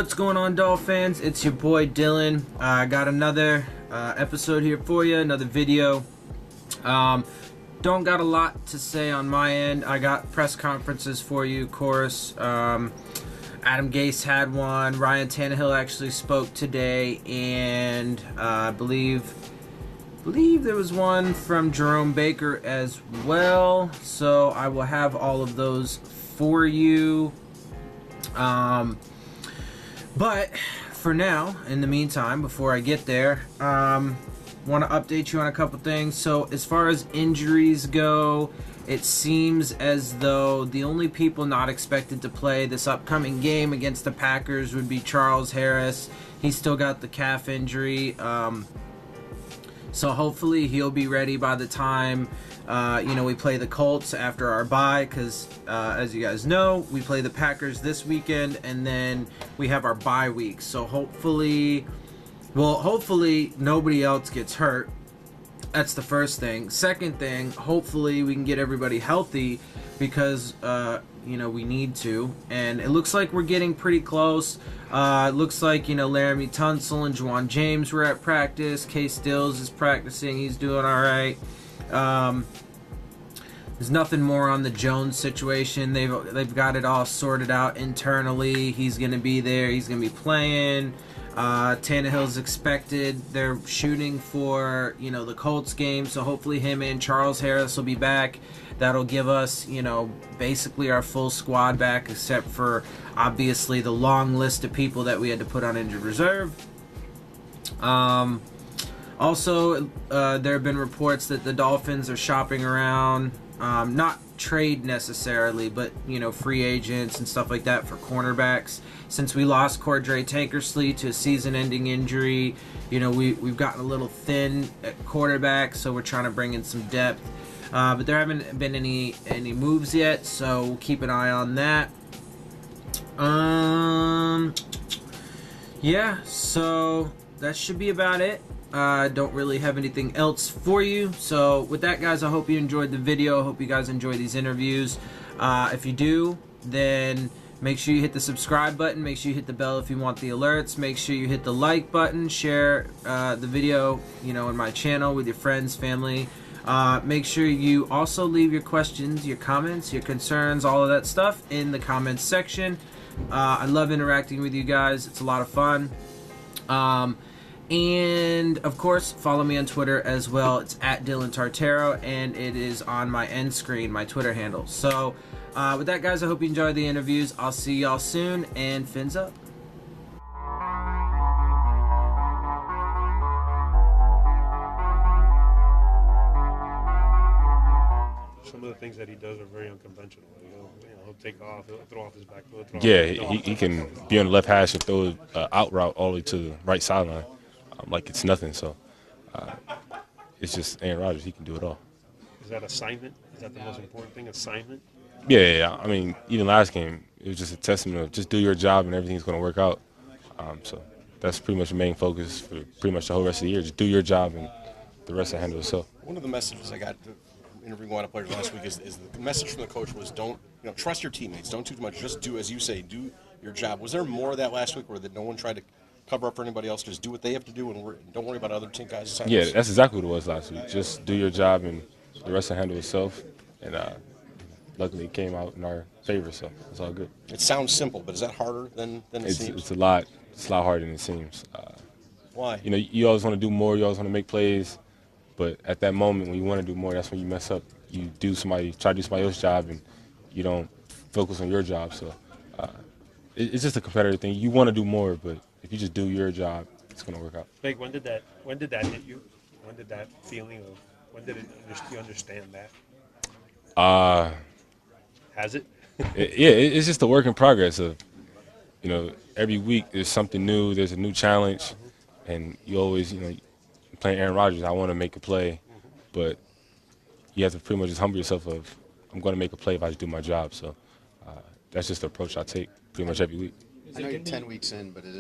What's going on, Dolphins? It's your boy Dillon. I got another episode here for you, another video. Don't got a lot to say on my end. I got press conferences for you, of course. Adam Gase had one. Ryan Tannehill actually spoke today, and I believe there was one from Jerome Baker as well. So I will have all of those for you. But for now, in the meantime, before I get there, want to update you on a couple things. So as far as injuries go, it seems as though the only people not expected to play this upcoming game against the Packers would be Charles Harris. He's still got the calf injury. So hopefully he'll be ready by the time we play the Colts after our bye, because as you guys know, we play the Packers this weekend and then we have our bye week. So hopefully nobody else gets hurt. That's the first thing. Second thing, hopefully we can get everybody healthy, because we need to, and it looks like we're getting pretty close. It looks like Laramie Tunsil and Juwan James were at practice. Case Stills is practicing. He's doing all right. There's nothing more on the Jones situation. They've got it all sorted out internally. He's going to be there. He's going to be playing. Tannehill's expected. They're shooting for the Colts game, so hopefully him and Charles Harris will be back. That'll give us basically our full squad back, except for obviously the long list of people that we had to put on injured reserve. Also, there have been reports that the Dolphins are shopping around, not trade necessarily, but free agents and stuff like that for cornerbacks. Since we lost Cordray Tankersley to a season-ending injury, we've gotten a little thin at quarterback, so we're trying to bring in some depth. But there haven't been any moves yet, so we'll keep an eye on that. Yeah, so that should be about it. I don't really have anything else for you. So with that, guys, I hope you enjoyed the video. I hope you guys enjoy these interviews. If you do, then make sure you hit the subscribe button. Make sure you hit the bell if you want the alerts. Make sure you hit the like button. Share the video, in my channel with your friends, family. Make sure you also leave your questions, your comments, your concerns, all of that stuff in the comments section. I love interacting with you guys. It's a lot of fun. And of course, follow me on Twitter as well. It's at Dillon Tartaro, and it is on my end screen, my Twitter handle. So with that, guys, I hope you enjoyed the interviews. I'll see y'all soon, and fins up. Some of the things that he does are very unconventional. He'll take off, he'll throw off his back foot. Yeah, he can be on the left hash and throw an out route all the way to the right sideline like it's nothing. So it's just Aaron Rodgers. He can do it all. Is that assignment? Is that the most important thing, assignment? Yeah. I mean, even last game, it was just a testament of just do your job and everything's going to work out. So that's pretty much the main focus for pretty much the whole rest of the year. Just do your job and the rest will handle itself. One of the messages I got interviewing a lot of players last week is the message from the coach was don't trust your teammates, don't do too much, just do as you say, do your job. Was there more of that last week, where that no one tried to cover up for anybody else, just do what they have to do and don't worry about other team guys? Yeah, that's exactly what it was last week. Just do your job and the rest will handle itself. And luckily it came out in our favor, so it's all good. It sounds simple, but is that harder than it seems? It's a lot harder than it seems. Why? You always want to do more, you always want to make plays. But at that moment, when you want to do more, that's when you mess up. You try to do somebody else's job, and you don't focus on your job. So it's just a competitive thing. You want to do more, but if you just do your job, it's going to work out. When did that hit you? When did that feeling of you understand that? Has it? It's just a work in progress. Of every week there's something new. There's a new challenge, and you always playing Aaron Rodgers, I want to make a play, but you have to pretty much just humble yourself of, I'm going to make a play if I just do my job. So that's just the approach I take pretty much every week. I know you're 10 weeks in, but is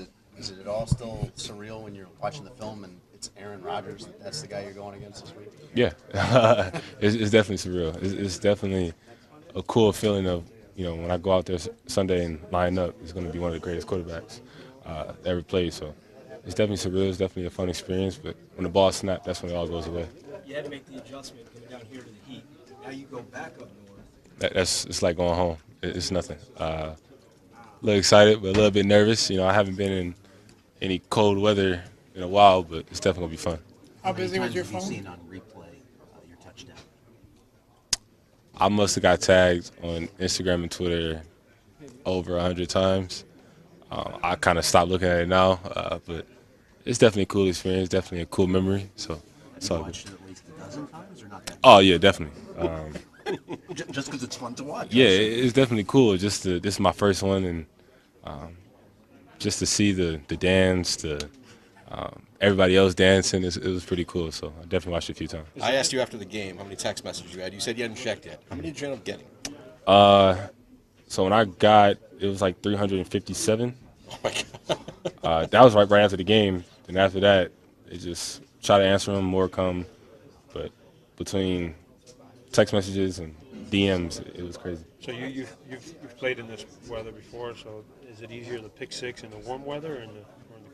it at all still surreal when you're watching the film and it's Aaron Rodgers, that's the guy you're going against this week? Yeah, it's definitely surreal. It's definitely a cool feeling of, when I go out there Sunday and line up, it's going to be one of the greatest quarterbacks. ever played. So it's definitely surreal. It's definitely a fun experience. But when the ball snapped, that's when it all goes away. You had to make the adjustment coming down here to the heat. Now you go back up north. It's like going home. It's nothing. A little excited, but a little bit nervous. I haven't been in any cold weather in a while, but it's definitely gonna be fun. How busy was your phone? Have you seen on replay your touchdown? I must have got tagged on Instagram and Twitter over 100 times. I kind of stopped looking at it now, but it's definitely a cool experience, definitely a cool memory. So it's all good. Watched it at least a dozen times, or not that? Oh yeah, definitely. Just because it's fun to watch. Yeah, it's definitely cool. This is my first one, and just to see the dance, everybody else dancing, it was pretty cool. So I definitely watched it a few times. I asked you after the game how many text messages you had. You said you hadn't checked yet. How many did you end up getting? So when I got, it was like 357. Oh my God. That was right after the game, and after that, it just try to answer them, more come, but between text messages and DMs, it was crazy. So you've played in this weather before. So is it easier to pick six in the warm weather or in the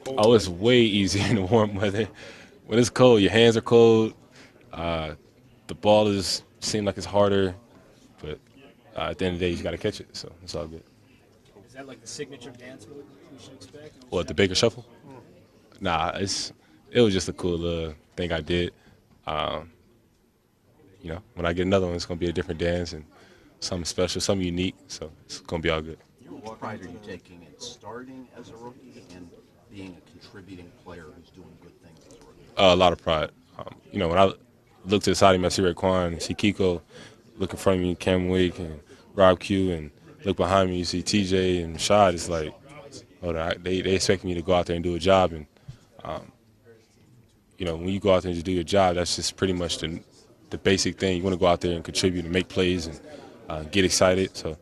cold? Oh, it's way easier in the warm weather. When it's cold, your hands are cold. The ball seems like it's harder, but at the end of the day, you got to catch it. So it's all good. Is that like the signature dance move we should expect? What, the Baker Shuffle? Nah, it was just a cool little thing I did. When I get another one, it's gonna be a different dance and something special, something unique. So it's gonna be all good. What pride are you taking in starting as a rookie and being a contributing player who's doing good things as a rookie? A lot of pride. When I look to the side of me, I see Raekwon and see Kiko. Look in front of me, Cam Wake and Rob Q, and look behind me, you see TJ and Rashad. It's like, they expect me to go out there and do a job. And, when you go out there and just do your job, that's just pretty much the basic thing. You want to go out there and contribute and make plays and get excited. So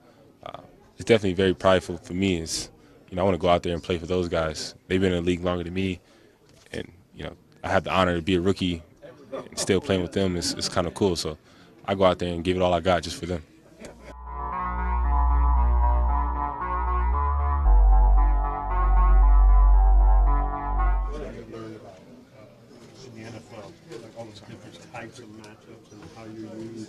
it's definitely very prideful for me. I want to go out there and play for those guys. They've been in the league longer than me. And, I have the honor to be a rookie and still playing with them. It's kind of cool. So I go out there and give it all I got just for them. In the NFL, like all those different types of matchups and how you use.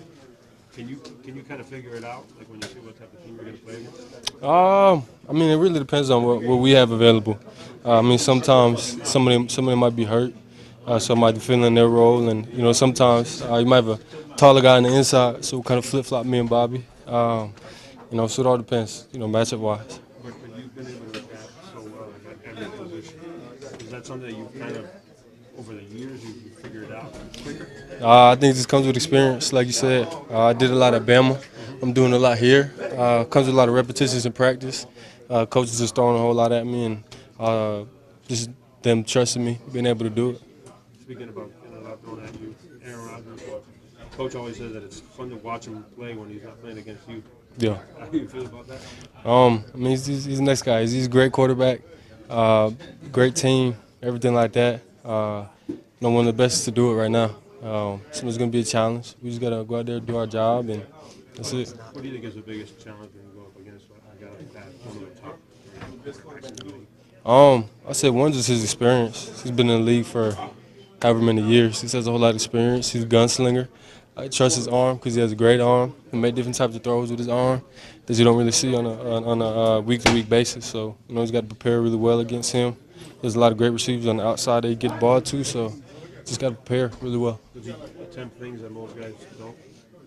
Can you kind of figure it out, like when you see what type of team you're going to play against? It really depends on what we have available. Sometimes some of them might be hurt, so might be filling their role, and sometimes you might have a taller guy on the inside, so kind of flip flop me and Bobby. So it all depends, matchup wise. But you've been able to adapt so well at every position. Is that something that you've kind of, over the years, you've figured out quicker? I think this comes with experience, like you said. I did a lot at Bama. I'm doing a lot here. Comes with a lot of repetitions in practice. Coaches just throwing a whole lot at me, and just them trusting me, being able to do it. Speaking about a lot thrown at you, Aaron Rodgers, Coach always says that it's fun to watch him play when he's not playing against you. Yeah. How do you feel about that? He's the next guy. He's a great quarterback, great team, everything like that. One of the best to do it right now. So it's going to be a challenge. We just got to go out there, do our job, and that's it. What do you think is the biggest challenge when you go up against a guy like that, one of the top quarterbacks in the league? I said one, just his experience. He's been in the league for however many years. He has a whole lot of experience. He's a gunslinger. I trust his arm because he has a great arm. He make different types of throws with his arm that you don't really see on a week-to-week basis. So, he's got to prepare really well against him. There's a lot of great receivers on the outside that he get the ball to, so just got to prepare really well. Does he attempt things that most guys don't?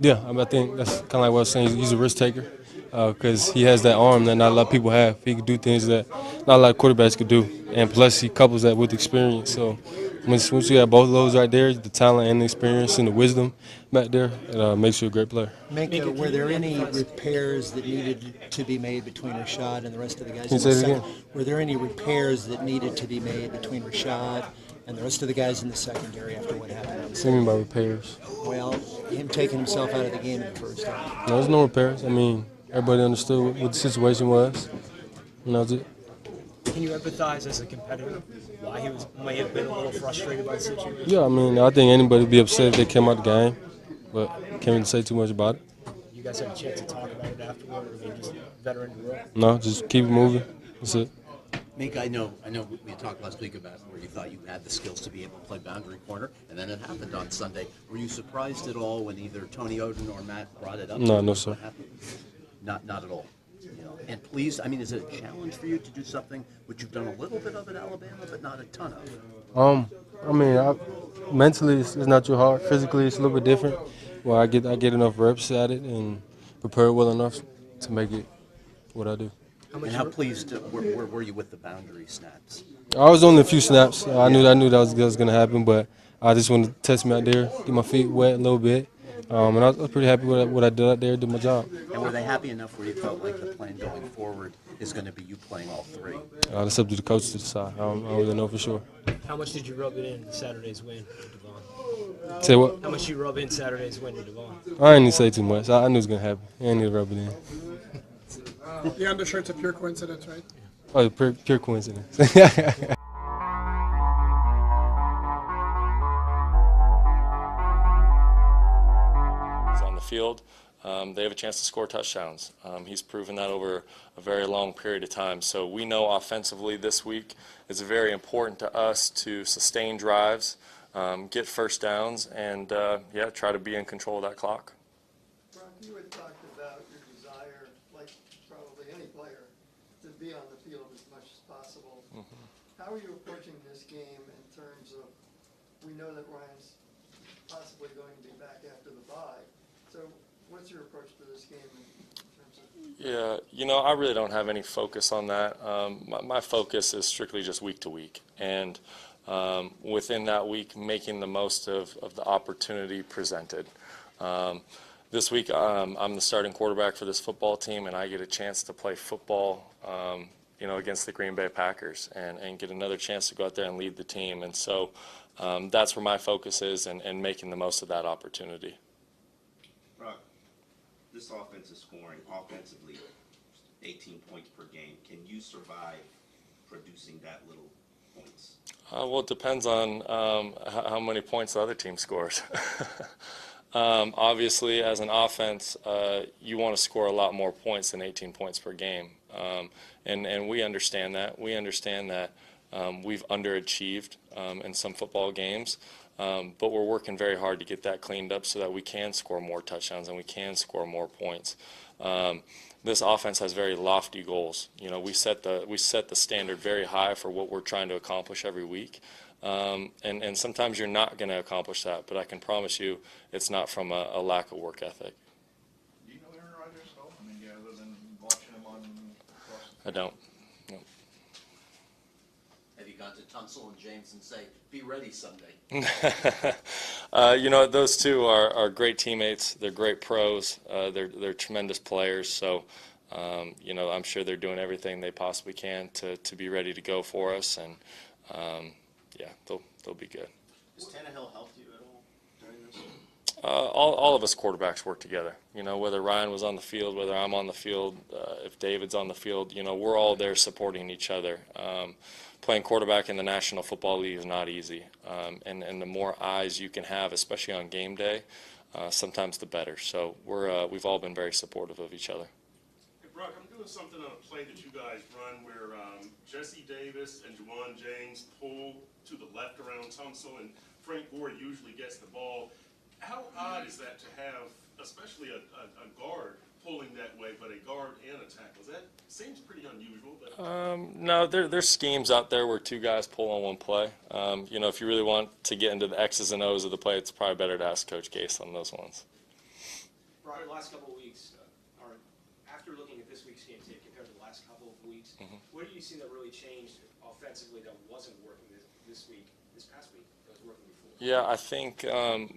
Yeah, I think that's kind of like what I was saying. He's a risk taker because he has that arm that not a lot of people have. He can do things that not a lot of quarterbacks could do, and plus he couples that with experience. So once you have both of those right there, the talent and the experience and the wisdom back there, it makes you a great player. Minka, were there any repairs that needed to be made between Rashad and the rest of the guys? Can you say it again? Were there any repairs that needed to be made between Rashad and the rest of the guys in the secondary after what happened? What do you mean by repairs? Well, him taking himself out of the game in the first half. No, there's no repairs. Everybody understood what the situation was. And that was it. Can you empathize as a competitor why he may have been a little frustrated by the situation? Yeah, I think anybody would be upset if they came out the game, but can't really say too much about it. You guys had a chance to talk about it afterward, or just veteran drill? No, just keep it moving. That's it. Mink, I know we talked last week about where you thought you had the skills to be able to play boundary corner, and then it happened on Sunday. Were you surprised at all when either Tony Oden or Matt brought it up? No, sir. Not at all. And please, I mean, is it a challenge for you to do something which you've done a little bit of at Alabama, but not a ton of? I mean, mentally it's not too hard. Physically, it's a little bit different. Well, I get enough reps at it and prepare well enough to make it what I do. And how pleased were you with the boundary snaps? I was only a few snaps. I knew that was going to happen, but I just wanted to test me out there, get my feet wet a little bit. And I was pretty happy with what I did out there, did my job. And were they happy enough where you felt like the plan going forward is going to be you playing all three? That's up to the coach to decide. I don't really know for sure. How much did you rub it in Saturday's win to Devon? Say what? How much you rub in Saturday's win to Devon? I ain't need to say too much. I knew it was going to happen. I ain't need to rub it in. The undershirt's a pure coincidence, right? Oh, pure coincidence. On the field, they have a chance to score touchdowns. He's proven that over a very long period of time. So we know offensively this week it's very important to us to sustain drives, get first downs, and try to be in control of that clock. Brock, you had talked about your desire, like probably any player, to be on the field as much as possible. Mm-hmm. How are you approaching this game in terms of, we know that Ryan's possibly going to be back after the bye, so what's your approach to this game in terms of? Yeah, I really don't have any focus on that. My focus is strictly just week to week, and within that week, making the most of the opportunity presented. This week, I'm the starting quarterback for this football team, and I get a chance to play football, against the Green Bay Packers, and get another chance to go out there and lead the team. And so that's where my focus is, and making the most of that opportunity. Brock, this offense is scoring offensively 18 points per game. Can you survive producing that little points? Well, it depends on how many points the other team scores. Obviously, as an offense, you want to score a lot more points than 18 points per game. And we understand that. We understand that we've underachieved in some football games. But we're working very hard to get that cleaned up so that we can score more touchdowns and we can score more points. This offense has very lofty goals. We set the standard very high for what we're trying to accomplish every week. And sometimes you're not going to accomplish that, but I can promise you it's not from a lack of work ethic. Do you know Aaron Rodgers at all? I mean, other than watching him on I don't. No. Have you gone to Tunsil and James and say, be ready someday? Those two are great teammates. They're great pros. They're tremendous players. So, I'm sure they're doing everything they possibly can to be ready to go for us. And, they'll be good. Has Tannehill helped you at all during this? All of us quarterbacks work together. Whether Ryan was on the field, whether I'm on the field, if David's on the field, we're all there supporting each other. Playing quarterback in the National Football League is not easy, and the more eyes you can have, especially on game day, sometimes the better. So we've all been very supportive of each other. Hey, Brock, I'm doing something on a play that you guys run where Jesse Davis and Juwan James pull to the left around Tunsil, and Frank Gore usually gets the ball. How odd is that to have, especially a guard pulling that way, but a guard and a tackle? That seems pretty unusual. But No, there's schemes out there where two guys pull on one play. If you really want to get into the X's and O's of the play, it's probably better to ask Coach Gase on those ones. Brian, the last couple of weeks, or after looking at this week's game tape compared to the last couple of weeks, what do you see that really changed offensively that wasn't working this past week, that was working before? Yeah, I think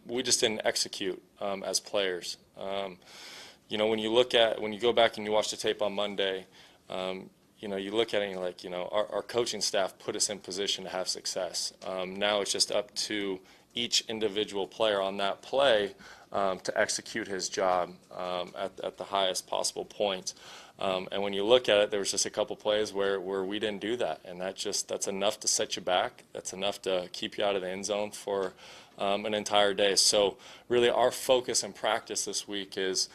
we just didn't execute as players. When you go back and you watch the tape on Monday, you look at it and you're like, our coaching staff put us in position to have success. Now it's just up to each individual player on that play to execute his job at the highest possible point. And when you look at it, there was just a couple plays where we didn't do that, and that's enough to set you back. That's enough to keep you out of the end zone for an entire day. So really our focus and practice this week is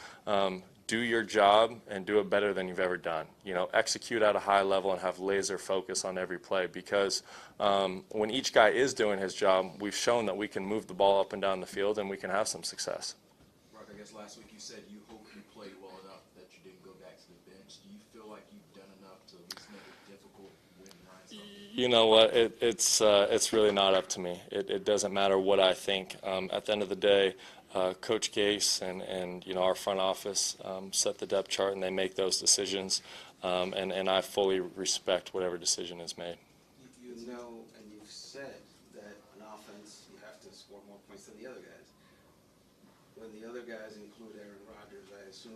do your job and do it better than you've ever done. You know, execute at a high level and have laser focus on every play, because when each guy is doing his job, we've shown that we can move the ball up and down the field and we can have some success. Brock, I guess last week you said you hope you played well enough that you didn't go back to the bench. Do you feel like you've done enough to at least make it difficult when Ryan's healthy? You know what? It's really not up to me. It doesn't matter what I think. At the end of the day, Coach Gase and you know, our front office set the depth chart and they make those decisions, and I fully respect whatever decision is made. You know, and you've said that an offense you have to score more points than the other guys. When the other guys include Aaron Rodgers, I assume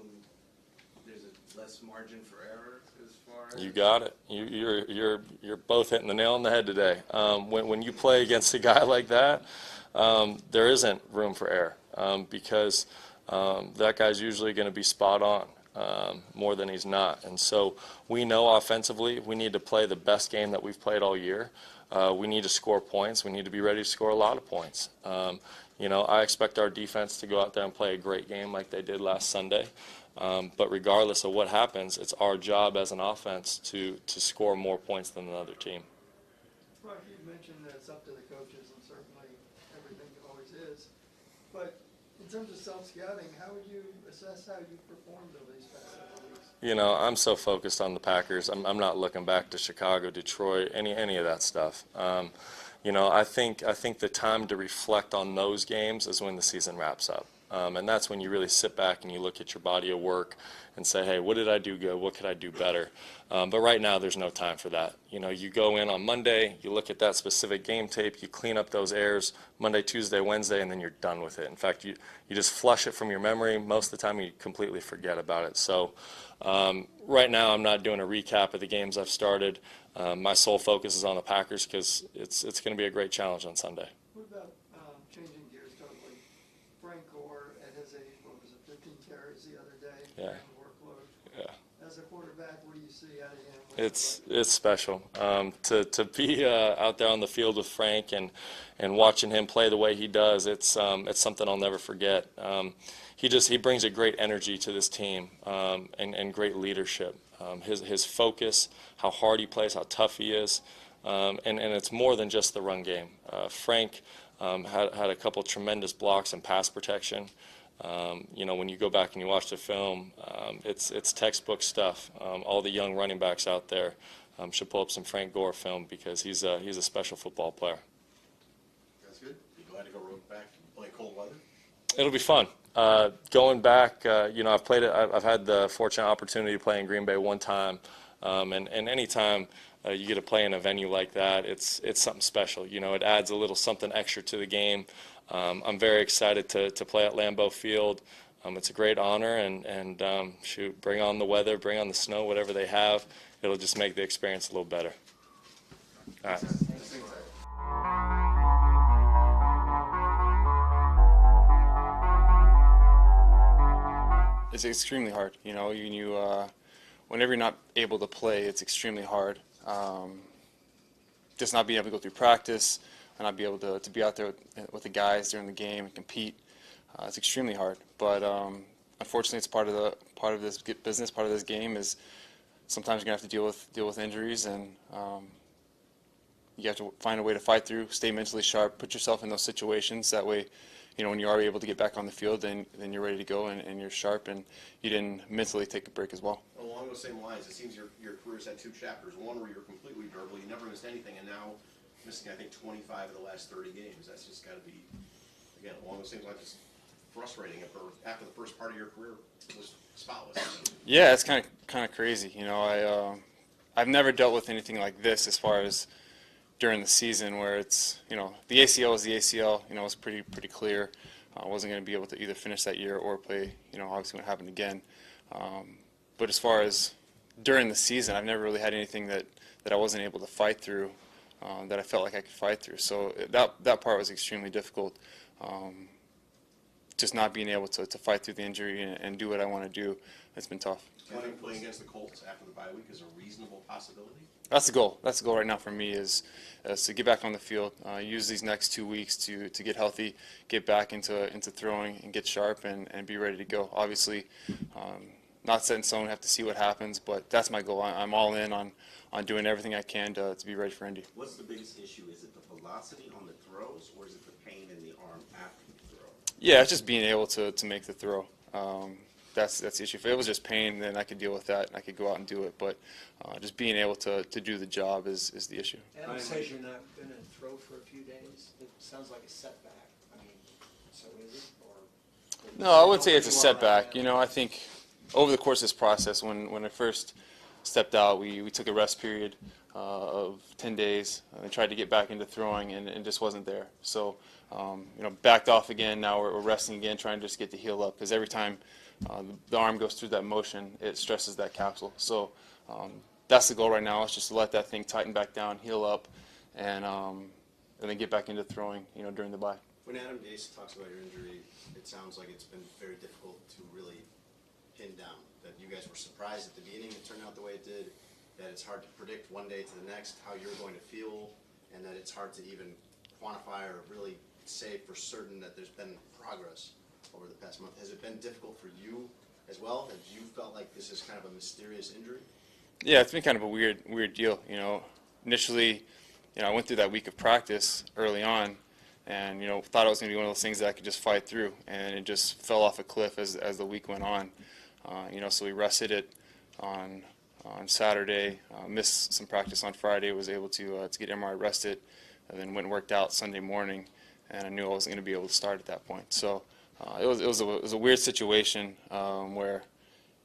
there's a less margin for error as far as. You got it. You're both hitting the nail on the head today. When you play against a guy like that, there isn't room for error. Because that guy's usually going to be spot on more than he's not. And so we know offensively we need to play the best game that we've played all year. We need to score points. We need to be ready to score a lot of points. You know, I expect our defense to go out there and play a great game like they did last Sunday. But regardless of what happens, it's our job as an offense to score more points than another team. Brock, you mentioned that it's up to the coaches, and certainly everything always is. But in terms of self-scouting, how would you assess how you performed over these past several weeks? You know, I'm so focused on the Packers. I'm not looking back to Chicago, Detroit, any of that stuff. You know, I think the time to reflect on those games is when the season wraps up. And that's when you really sit back and you look at your body of work and say, hey, what did I do good? What could I do better? But right now, there's no time for that. You know, you go in on Monday, you look at that specific game tape, you clean up those errors Monday, Tuesday, Wednesday, and then you're done with it. In fact, you just flush it from your memory. Most of the time, you completely forget about it. So right now, I'm not doing a recap of the games I've started. My sole focus is on the Packers because it's going to be a great challenge on Sunday. What about changing gears totally? Frank Gore at his age, what was it, 15 carries the other day? Yeah. Workload. Yeah. As a quarterback, what do you see out of him? It's special to be out there on the field with Frank and watching him play the way he does. It's something I'll never forget. He brings a great energy to this team and great leadership. His focus, how hard he plays, how tough he is, and it's more than just the run game. Frank had a couple tremendous blocks and pass protection. You know, when you go back and you watch the film, it's textbook stuff. All the young running backs out there should pull up some Frank Gore film because he's a special football player. That's good. You glad to go back and play cold weather? It'll be fun. Going back, you know, I've had the fortunate opportunity to play in Green Bay one time, and any time you get to play in a venue like that, it's something special. You know, it adds a little something extra to the game. I'm very excited to play at Lambeau Field. It's a great honor, and shoot, bring on the weather, bring on the snow, whatever they have. It'll just make the experience a little better. All right. It's extremely hard. You know, whenever you're not able to play, it's extremely hard. Just not being able to go through practice and not be able to be out there with the guys during the game and compete, it's extremely hard. But unfortunately, it's part of this business. Part of this game is sometimes you're gonna have to deal with injuries, and you have to find a way to fight through, stay mentally sharp, put yourself in those situations. That way, you know, when you are able to get back on the field, then you're ready to go and you're sharp, and you didn't mentally take a break as well. Along those same lines, it seems your career's had two chapters. One where you're completely durable, you never missed anything, and now missing, I think, 25 of the last 30 games. That's just got to be, again, along those same lines, just frustrating. After the first part of your career was spotless. Yeah, it's kind of crazy. You know, I've never dealt with anything like this as far as during the season, where it's, you know, the ACL is the ACL. You know, it's pretty clear. I wasn't going to be able to either finish that year or play, you know, obviously when it happened again. But as far as during the season, I've never really had anything that I wasn't able to fight through, that I felt like I could fight through. So that part was extremely difficult. Just not being able to fight through the injury and do what I want to do, it's been tough. Do you think playing against the Colts after the bye week is a reasonable possibility? That's the goal. That's the goal right now for me is to get back on the field, use these next 2 weeks to get healthy, get back into throwing and get sharp and be ready to go. Obviously, not set in stone. Have to see what happens, but that's my goal. I'm all in on doing everything I can to be ready for Indy. What's the biggest issue? Is it the velocity on the throws, or is it the pain in the arm after the throw? Yeah, it's just being able to make the throw. That's the issue. If it was just pain, then I could deal with that and I could go out and do it. But just being able to do the job is the issue. Adam says you're not going to throw for a few days. It sounds like a setback. I mean, so is it? Or No, I wouldn't say it's a setback. You know, I think over the course of this process, when I first stepped out, we took a rest period of 10 days and tried to get back into throwing, and it just wasn't there. So, you know, backed off again. Now we're resting again, trying to just get the heel up, because every time the arm goes through that motion, it stresses that capsule. So that's the goal right now, is just to let that thing tighten back down, heal up, and then get back into throwing, you know, during the bye. When Adam Gase talks about your injury, it sounds like it's been very difficult to really pin down. That you guys were surprised at the beginning it turned out the way it did, that it's hard to predict one day to the next how you're going to feel, and that it's hard to even quantify or really say for certain that there's been progress over the past month. Has it been difficult for you as well? Have you felt like this is kind of a mysterious injury? Yeah, it's been kind of a weird deal. You know, initially, you know, I went through that week of practice early on, and you know, thought it was going to be one of those things that I could just fight through, and it just fell off a cliff as the week went on. You know, so we rested it on Saturday, missed some practice on Friday, was able to get MRI rested, and then went and worked out Sunday morning, and I knew I wasn't going to be able to start at that point. So it was a weird situation where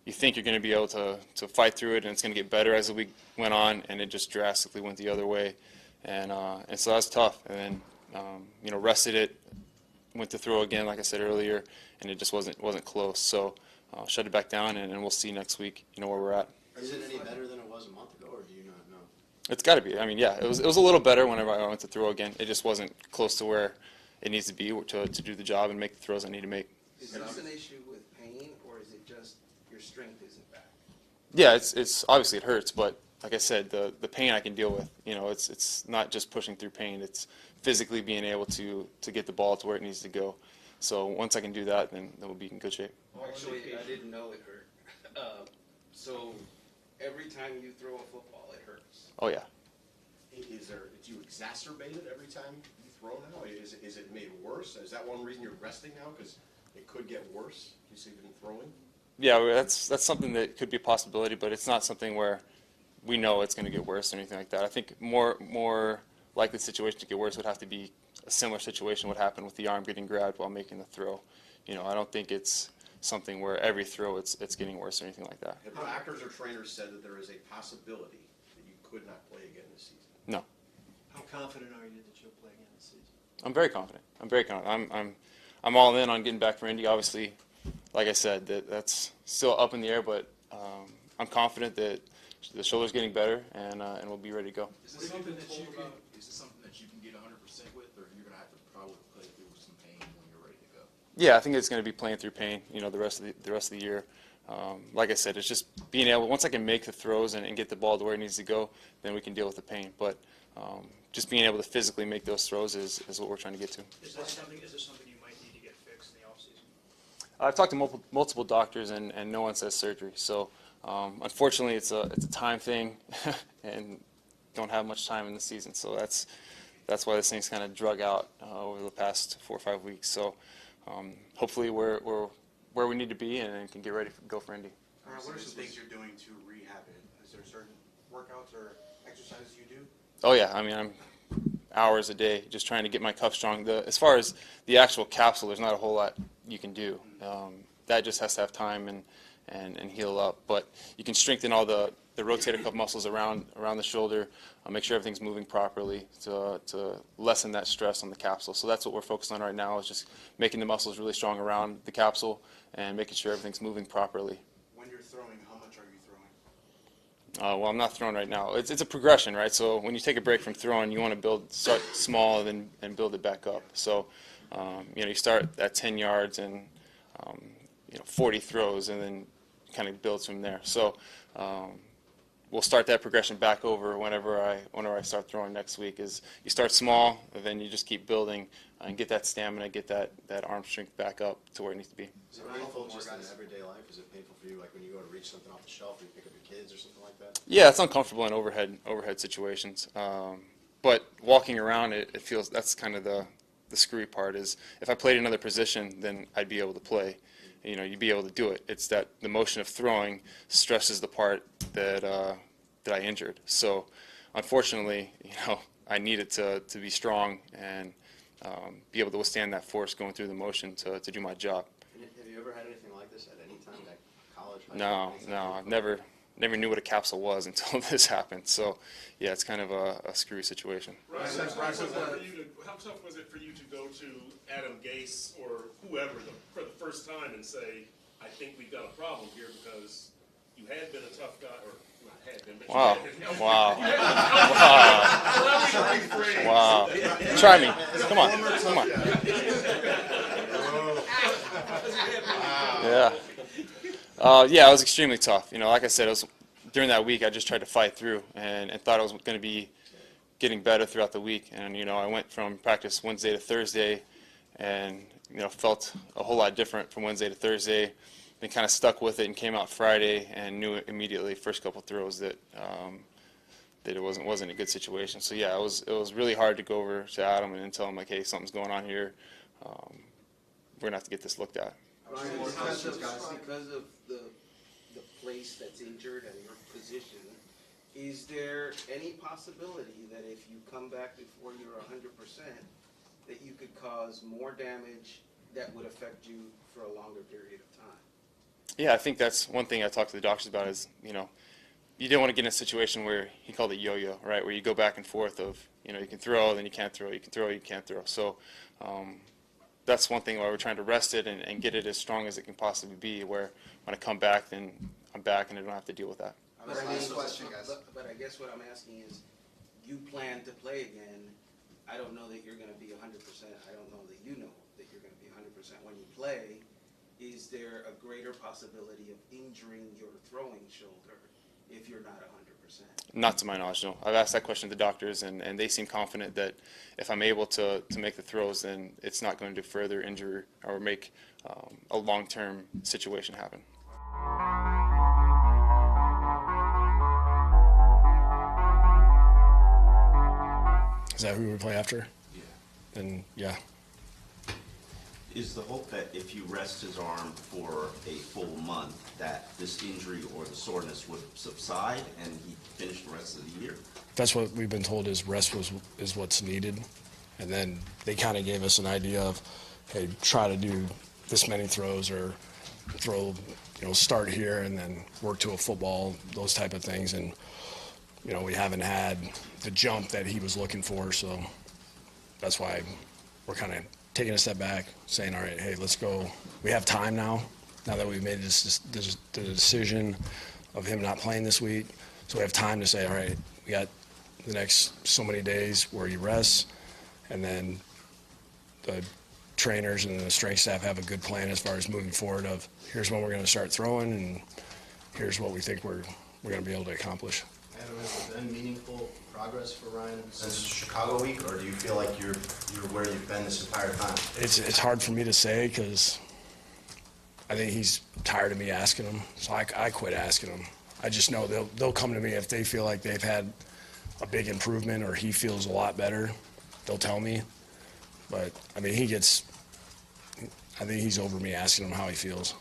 you think you're going to be able to fight through it, and it's going to get better as the week went on, and it just drastically went the other way, and so that was tough. And then you know, rested it, went to throw again, like I said earlier, and it just wasn't close. So shut it back down, and we'll see next week, you know, where we're at. Is it any better than it was a month ago, or do you not know? It's got to be. I mean, yeah, it was a little better whenever I went to throw again. It just wasn't close to where it needs to be to do the job and make the throws I need to make. Is this an issue with pain, or is it just your strength isn't back? Yeah, it's obviously it hurts, but like I said, the pain I can deal with. You know, it's not just pushing through pain. It's physically being able to get the ball to where it needs to go. So once I can do that, then we'll be in good shape. Actually, I didn't know it hurt. So every time you throw a football, it hurts. Oh yeah. Do you exacerbate it every time you throw now? Is it made worse? Is that one reason you're resting now? Because it could get worse. You see, even throwing. Yeah, that's something that could be a possibility, but it's not something where we know it's going to get worse or anything like that. I think more likely situation to get worse would have to be a similar situation would happen with the arm getting grabbed while making the throw. You know, I don't think it's something where every throw it's getting worse or anything like that. Have doctors or trainers said that there is a possibility that you could not play again this season? No. how confident are you that you'll play again this season? I'm very confident. I'm all in on getting back for Indy. Obviously, like I said, that's still up in the air, but I'm confident that the shoulder's getting better, and we'll be ready to go. Is this something that you can get 100% with, or you're gonna have to probably play through some pain when you're ready to go? Yeah, I think it's going to be playing through pain, you know, the rest of the year. Like I said, it's just being able, once I can make the throws and get the ball to where it needs to go, then we can deal with the pain. But just being able to physically make those throws is what we're trying to get to. Is this something you might need to get fixed in the offseason? I've talked to multiple doctors, and no one says surgery. So unfortunately, it's a time thing, and don't have much time in the season. So that's why this thing's kind of drug out over the past 4 or 5 weeks. So hopefully we're where we need to be and can get ready to go for Indy. What are some things you're doing to rehab it? Is there certain workouts or exercises you do? Oh yeah, I mean, I'm hours a day just trying to get my cuff strong. As far as the actual capsule, there's not a whole lot you can do. That just has to have time and heal up. But you can strengthen all the rotator cuff muscles around the shoulder, make sure everything's moving properly to lessen that stress on the capsule. So that's what we're focused on right now, is just making the muscles really strong around the capsule and making sure everything's moving properly. When you're throwing, how much are you throwing? Well, I'm not throwing right now. It's a progression, right? So when you take a break from throwing, you want to start small and build it back up. So you start at 10 yards and 40 throws, and then kind of builds from there. So we'll start that progression back over whenever I start throwing next week. Is you start small, and then you just keep building and get that stamina, get that arm strength back up to where it needs to be. Is it painful just in everyday life? Is it painful for you, like when you go to reach something off the shelf, or you pick up your kids or something like that? Yeah, it's uncomfortable in overhead situations. But walking around, it feels, that's kind of the screwy part. Is if I played another position, then I'd be able to play. You know, you'd be able to do it. It's that the motion of throwing stresses the part that I injured. So, unfortunately, you know, I needed to be strong and be able to withstand that force going through the motion to do my job. Have you ever had anything like this at any time, like college? No, I've never knew what a capsule was until this happened. So, yeah, it's kind of a screwy situation. How tough was it for you to go to Adam Gase or whoever for the first time and say, I think we've got a problem here because you had been a tough guy, or not had been, but Wow. you had been. Wow. Wow. Wow. Try me. Come on. Come on. Yeah. Yeah, it was extremely tough. You know, like I said, it was during that week I just tried to fight through and thought I was going to be getting better throughout the week. And, you know, I went from practice Wednesday to Thursday and, you know, felt a whole lot different from Wednesday to Thursday. Then kind of stuck with it and came out Friday and knew immediately first couple throws that that it wasn't a good situation. So yeah, it was really hard to go over to Adam and tell him like, hey, something's going on here. We're gonna have to get this looked at. Because of the place that's injured and your position, is there any possibility that if you come back before you're 100%, that you could cause more damage that would affect you for a longer period of time? Yeah, I think that's one thing I talked to the doctors about is, you know, you don't want to get in a situation where he called it yo-yo, right, where you go back and forth of, you know, you can throw, then you can't throw, you can throw, you can't throw. So that's one thing why we're trying to rest it and get it as strong as it can possibly be, where when I come back, then I'm back and I don't have to deal with that. But I guess what I'm asking is, you plan to play again. I don't know that you're going to be 100%. I don't know that you know that you're going to be 100% when you play. Is there a greater possibility of injuring your throwing shoulder if you're not 100%? Not to my knowledge, no. I've asked that question to the doctors, and they seem confident that if I'm able to make the throws, then it's not going to further injure or make a long-term situation happen. Is that who we play after? Yeah. Then, yeah. Is the hope that if you rest his arm for a full month, that this injury or the soreness would subside and he finish the rest of the year? That's what we've been told is rest is what's needed. And then they kind of gave us an idea of, hey, try to do this many throws or throw, you know, start here and then work to a football, those type of things. And, you know, we haven't had the jump that he was looking for, so that's why we're kind of taking a step back, saying, all right, hey, let's go. We have time now that we've made the decision of him not playing this week. So we have time to say, all right, we got the next so many days where he rests, and then the trainers and the strength staff have a good plan as far as moving forward of here's when we're going to start throwing, and here's what we think we're going to be able to accomplish. Adam, has there been meaningful progress for Ryan since Chicago week, or do you feel like you're where you've been this entire time? It's hard for me to say because I think he's tired of me asking him, so I quit asking him. I just know they'll come to me if they feel like they've had a big improvement or he feels a lot better. They'll tell me, but I mean I think he's over me asking him how he feels.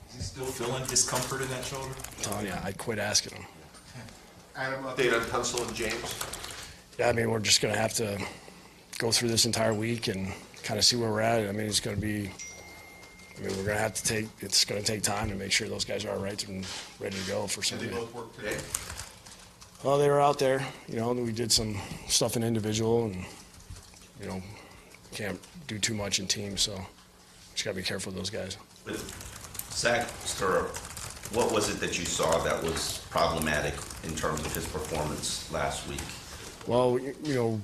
Is he still feeling discomfort in that shoulder? I'm telling you, I quit asking him. Adam, update on Tunsil and James? Yeah, I mean, we're just going to have to go through this entire week and kind of see where we're at. I mean, we're going to have to it's going to take time to make sure those guys are all right and ready to go for Sunday. Did they both work today? Well, they were out there. You know, we did some stuff in individual and, you know, can't do too much in teams, so just got to be careful of those guys. With Zach Sturr, what was it that you saw that was problematic in terms of his performance last week? Well, you know,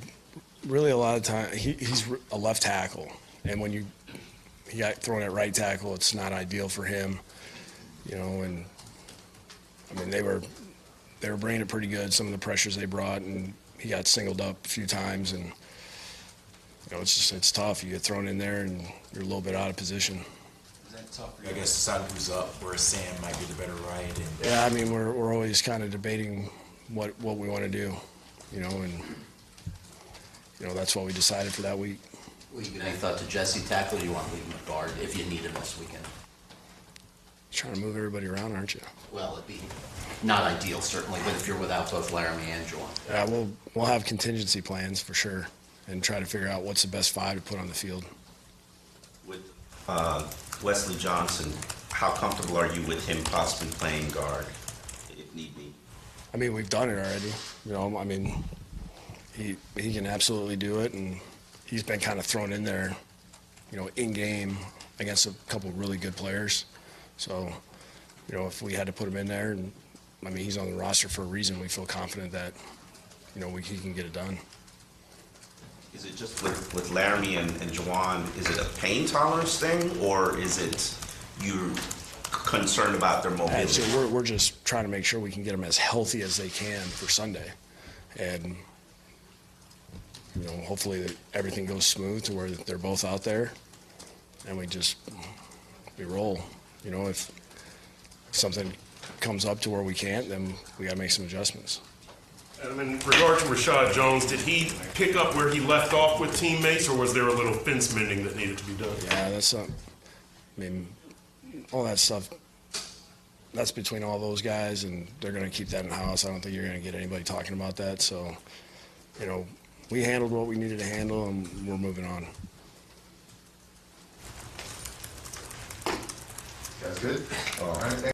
really a lot of time he's a left tackle, and when he got thrown at right tackle, it's not ideal for him, you know. And I mean, they were they were bringing it pretty good, some of the pressures they brought, and he got singled up a few times, and it's tough. You get thrown in there, and you're a little bit out of position. Is that tough for you, I guess, decide who's up, where Sam might be the better right? And Yeah, I mean, we're always kind of debating what we want to do, and that's what we decided for that week. Will you give any thought to Jesse tackle? Or do you want to leave him at guard if you need him this weekend? Trying to move everybody around, aren't you? Well, it'd be not ideal, certainly, but if you're without both Laramie and Juwan. Yeah, we'll have contingency plans for sure, and try to figure out what's the best 5 to put on the field. With Wesley Johnson, how comfortable are you with him possibly playing guard, if need be? I mean, we've done it already. I mean, he can absolutely do it, and he's been kind of thrown in there, in game against a couple really good players. So, if we had to put him in there, and I mean, he's on the roster for a reason, we feel confident that, he can get it done. Is it just with Laramie and Juwan, is it a pain tolerance thing, or is it you're concerned about their mobility? So we're just trying to make sure we can get them as healthy as they can for Sunday. And, hopefully everything goes smooth to where they're both out there, and we roll. If something comes up to where we can't, then we got to make some adjustments. And in regard to Rashad Jones, did he pick up where he left off with teammates, or was there a little fence mending that needed to be done? Yeah, that's all that stuff, that's between all those guys, and they're going to keep that in-house. I don't think you're going to get anybody talking about that. So, we handled what we needed to handle, and we're moving on. That's good. All right.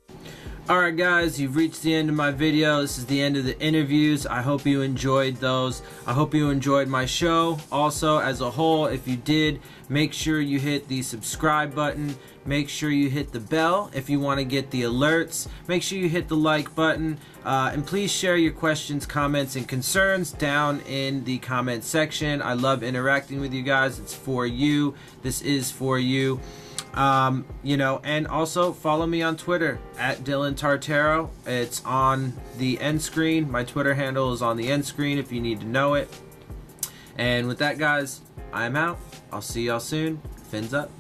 Alright guys, you've reached the end of my video. This is the end of the interviews. I hope you enjoyed those. I hope you enjoyed my show. Also, as a whole, if you did, make sure you hit the subscribe button. Make sure you hit the bell if you want to get the alerts. Make sure you hit the like button. And please share your questions, comments, and concerns down in the comment section. I love interacting with you guys. It's for you. This is for you. And also follow me on Twitter at Dillon Tartaro. It's on the end screen. My Twitter handle is on the end screen if you need to know it. And with that, guys, I'm out. I'll see y'all soon. Fins up.